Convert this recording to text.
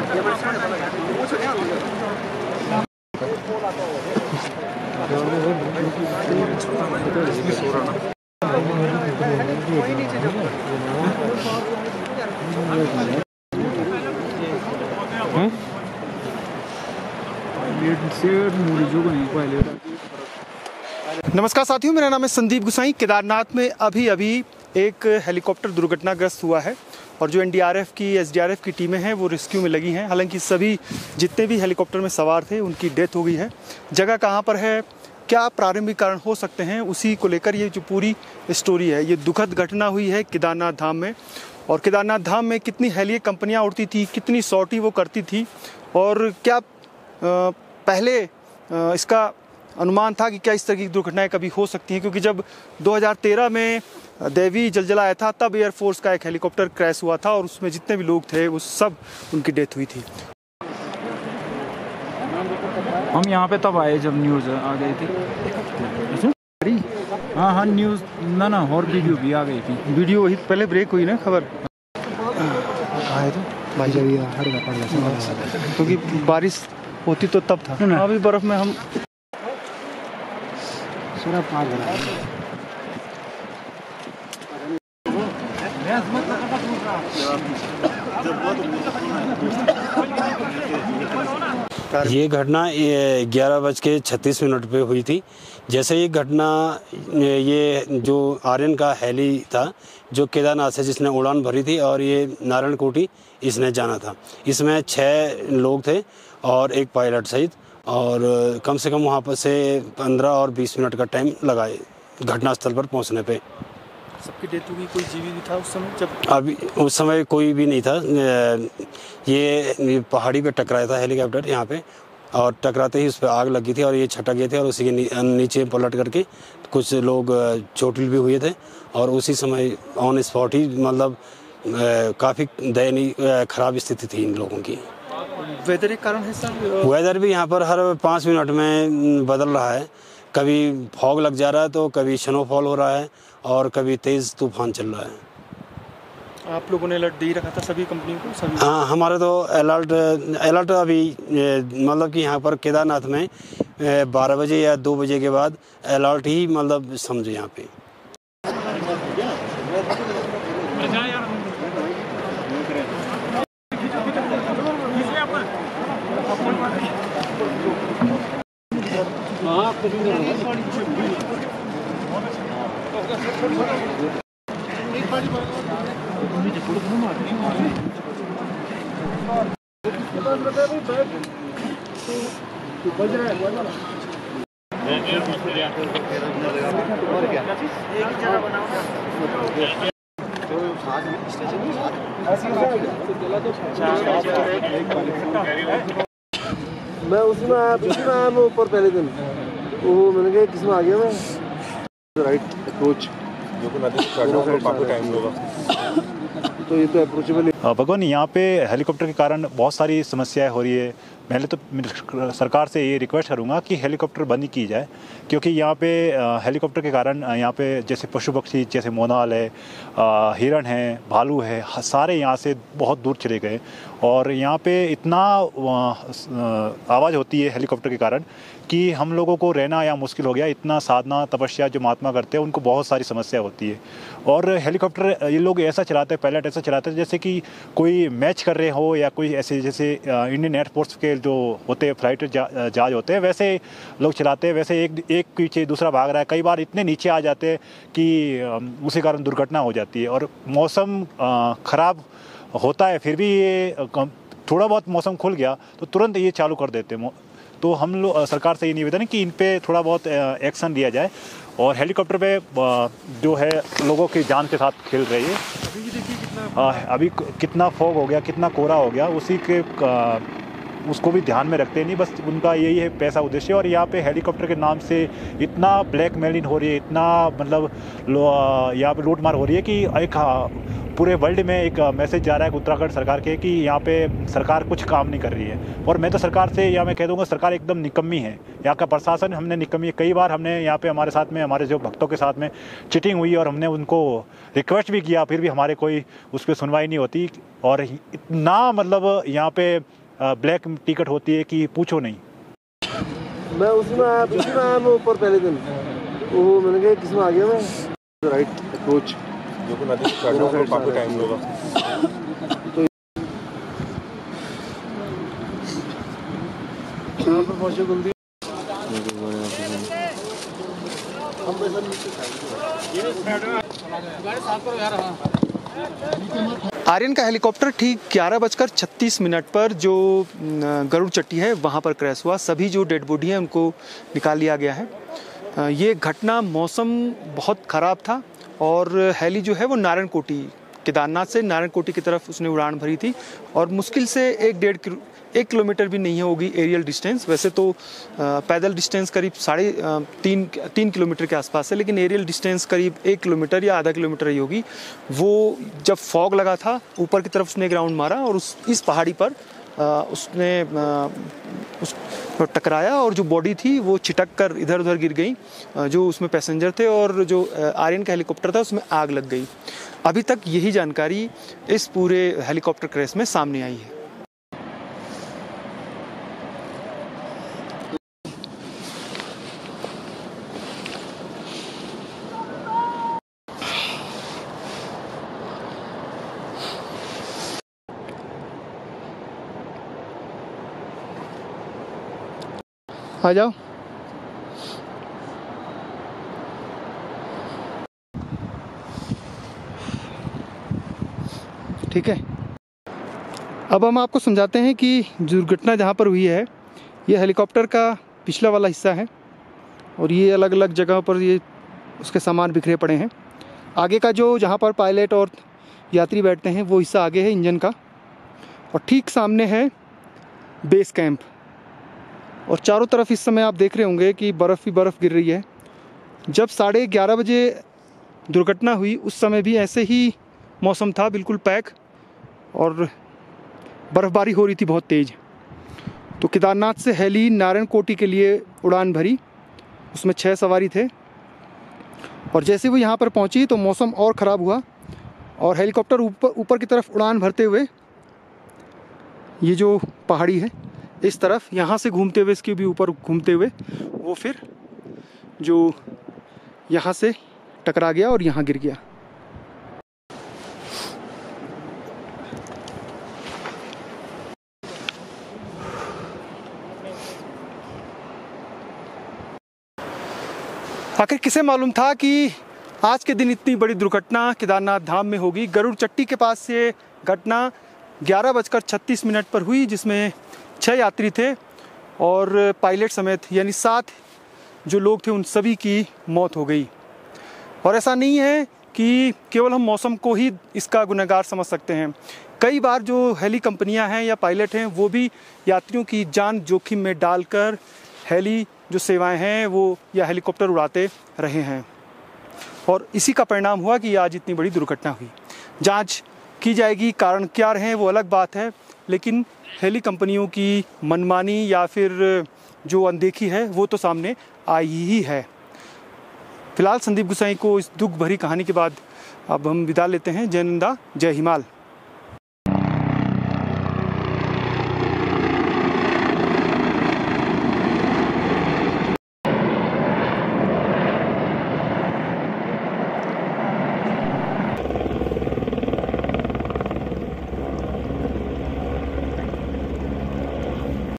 नमस्कार साथियों, मेरा नाम है संदीप गुसाई। केदारनाथ में अभी एक हेलीकॉप्टर दुर्घटनाग्रस्त हुआ है और जो एनडीआरएफ की एसडीआरएफ की टीमें हैं वो रेस्क्यू में लगी हैं। हालांकि सभी जितने भी हेलीकॉप्टर में सवार थे उनकी डेथ हो गई है। जगह कहाँ पर है, क्या प्रारंभिक कारण हो सकते हैं, उसी को लेकर ये जो पूरी स्टोरी है, ये दुखद घटना हुई है केदारनाथ धाम में। और केदारनाथ धाम में कितनी हेलिया कंपनियाँ उड़ती थी, कितनी सॉर्टी वो करती थी, और क्या पहले इसका अनुमान था कि क्या इस तरह की दुर्घटनाएं कभी हो सकती हैं। क्योंकि जब 2013 में देवी जलजला आया था तब एयरफोर्स का एक हेलीकॉप्टर क्रैश हुआ था और उसमें जितने भी लोग थे वो सब उनकी डेथ हुई थी। हम यहाँ पे तब आए जब न्यूज़ आ गई थी। हाँ न्यूज़ ना और वीडियो भी आ गई थी। वीडियो वही पहले ब्रेक हुई ना खबर। आए तो भाई जब ये हड़का पड़ गया क्योंकि बारिश होती तो तब था। अभी बर्फ में हम पूरा पार बना ये घटना 11:36 पे हुई थी। जैसे ये घटना, ये जो आर्यन का हेली था जो केदारनाथ से जिसने उड़ान भरी थी और ये नारायण कोटी इसने जाना था। इसमें 6 लोग थे और एक पायलट सहित, और कम से कम वहाँ पर से 15 और 20 मिनट का टाइम लगा घटनास्थल पर पहुँचने पे। सबकी डेथ हो गई। कोई जीवित भी था उस समय जब? अभी उस समय कोई भी नहीं था। ये पहाड़ी पे टकराया था हेलीकॉप्टर यहाँ पे, और टकराते ही उस पर आग लगी थी और ये छटक गए थे और उसी के नीचे पलट करके कुछ लोग चोटिल भी हुए थे। और उसी समय ऑन स्पॉट ही मतलब काफ़ी दयनीय खराब स्थिति थी इन लोगों की। वेदर एक कारण है सर? वेदर भी यहाँ पर हर 5 मिनट में बदल रहा है। कभी फॉग लग जा रहा है तो कभी स्नोफॉल हो रहा है और कभी तेज़ तूफान चल रहा है। आप लोगों ने अलर्ट दे रखा था सभी कंपनियों को? सभी? हाँ, हमारे तो अलर्ट अभी मतलब कि यहाँ पर केदारनाथ में 12 बजे या 2 बजे के बाद अलर्ट ही मतलब समझो यहाँ पे। मैं उसमें आया ऊपर पहले दिन वो मैंने कहा किसमें आ गया मैं राइट अप्रोच जो कि नदी काफी टाइम होगा तो ये तो अप्रोचेबल है। भगवान, यहाँ पे हेलीकॉप्टर के कारण बहुत सारी समस्याएं हो रही है। पहले तो सरकार से ये रिक्वेस्ट करूँगा कि हेलीकॉप्टर बंद की जाए, क्योंकि यहाँ पे हेलीकॉप्टर के कारण यहाँ पे जैसे पशु पक्षी जैसे मोनाल है, हिरण है, भालू है, सारे यहाँ से बहुत दूर चले गए। और यहाँ पे इतना आवाज़ होती है हेलीकॉप्टर के कारण कि हम लोगों को रहना यहाँ मुश्किल हो गया। इतना साधना तपस्या जो महात्मा करते हैं उनको बहुत सारी समस्या होती है। और हेलीकॉप्टर ये लोग ऐसा चलाते हैं, पायलट ऐसा चलाते हैं जैसे कि कोई मैच कर रहे हो या कोई ऐसे जैसे इंडियन एयरफोर्स के जो होते हैं फ्लाइटर जहाज होते हैं वैसे लोग चलाते हैं। वैसे एक पीछे दूसरा भाग रहा है, कई बार इतने नीचे आ जाते हैं कि उसी कारण दुर्घटना हो जाती है। और मौसम ख़राब होता है फिर भी ये थोड़ा बहुत मौसम खुल गया तो तुरंत ये चालू कर देते हैं। तो हम लोग सरकार से ये निवेदन है कि इन पे थोड़ा बहुत एक्शन लिया जाए। और हेलीकॉप्टर पे जो है लोगों की जान के साथ खेल रही है। अभी कितना फॉग हो गया, कितना कोहरा हो गया, उसी के उसको भी ध्यान में रखते नहीं, बस उनका यही है पैसा उद्देश्य। और यहाँ पे हेलीकॉप्टर के नाम से इतना ब्लैकमेलिंग हो रही है, इतना मतलब यहाँ पे लूटमार हो रही है कि एक पूरे वर्ल्ड में एक मैसेज जा रहा है उत्तराखंड सरकार के कि यहाँ पे सरकार कुछ काम नहीं कर रही है। और मैं तो सरकार से यहाँ मैं कह दूँगा सरकार एकदम निकम्मी है। यहाँ का प्रशासन हमने निकम्मी है। कई बार हमने यहाँ पे हमारे साथ में हमारे जो भक्तों के साथ में चीटिंग हुई और हमने उनको रिक्वेस्ट भी किया, फिर भी हमारे कोई उस पर सुनवाई नहीं होती। और इतना मतलब यहाँ पे ब्लैक टिकट होती है कि पूछो नहीं। मैं उसमें आया मैं ऊपर पहले दिन, वो मैंने कहा किस में आ गया मैं, राइट अप्रोच जो कि नदी से चढ़ने में काफ़ी टाइम लगा। तो यहाँ पर पहुँचे जल्दी। आर्यन का हेलीकॉप्टर ठीक 11:36 पर जो गरुड़ चट्टी है वहाँ पर क्रैश हुआ। सभी जो डेड बॉडी हैं उनको निकाल लिया गया है। ये घटना, मौसम बहुत ख़राब था और हेली जो है वो नारायणकोटी, केदारनाथ से नारायणकोटी की तरफ उसने उड़ान भरी थी और मुश्किल से 1 किलोमीटर भी नहीं होगी एरियल डिस्टेंस। वैसे तो पैदल डिस्टेंस करीब 3.5 किलोमीटर के आसपास है, लेकिन एरियल डिस्टेंस करीब 1 किलोमीटर या आधा किलोमीटर ही होगी। वो जब फॉग लगा था ऊपर की तरफ उसने ग्राउंड मारा और इस पहाड़ी पर उसने उस टकराया और जो बॉडी थी वो छिटक कर इधर उधर गिर गई। जो उसमें पैसेंजर थे और जो आर्यन का हेलीकॉप्टर था उसमें आग लग गई। अभी तक यही जानकारी इस पूरे हेलीकॉप्टर क्रैश में सामने आई है। आ जाओ। ठीक है, अब हम आपको समझाते हैं कि दुर्घटना जहाँ पर हुई है ये हेलीकॉप्टर का पिछला वाला हिस्सा है और ये अलग अलग जगह पर ये उसके सामान बिखरे पड़े हैं। आगे का जो जहाँ पर पायलट और यात्री बैठते हैं वो हिस्सा आगे है इंजन का और ठीक सामने है बेस कैंप। और चारों तरफ इस समय आप देख रहे होंगे कि बर्फ़ ही बर्फ़ गिर रही है। जब 11:30 बजे दुर्घटना हुई उस समय भी ऐसे ही मौसम था, बिल्कुल पैक, और बर्फ़बारी हो रही थी बहुत तेज़। तो केदारनाथ से हेली नारायणकोटी के लिए उड़ान भरी, उसमें 6 सवारी थे और जैसे वो यहाँ पर पहुँची तो मौसम और ख़राब हुआ और हेलीकॉप्टर ऊपर की तरफ उड़ान भरते हुए ये जो पहाड़ी है इस तरफ यहाँ से घूमते हुए, इसके भी ऊपर घूमते हुए वो फिर जो यहाँ से टकरा गया और यहाँ गिर गया। आखिर किसे मालूम था कि आज के दिन इतनी बड़ी दुर्घटना केदारनाथ धाम में होगी। गरुड़ चट्टी के पास ये घटना 11:36 पर हुई, जिसमें 6 यात्री थे और पायलट समेत यानी 7 जो लोग थे उन सभी की मौत हो गई। और ऐसा नहीं है कि केवल हम मौसम को ही इसका गुनहगार समझ सकते हैं। कई बार जो हेली कंपनियां हैं या पायलट हैं वो भी यात्रियों की जान जोखिम में डालकर हेली जो सेवाएं हैं वो या हेलीकॉप्टर उड़ाते रहे हैं और इसी का परिणाम हुआ कि आज इतनी बड़ी दुर्घटना हुई। जांच की जाएगी, कारण क्या रहे वो अलग बात है, लेकिन हेली कंपनियों की मनमानी या फिर जो अनदेखी है वो तो सामने आई ही है। फिलहाल संदीप गुसाई को इस दुख भरी कहानी के बाद अब हम विदा लेते हैं। जय नंदा, जय हिमाल।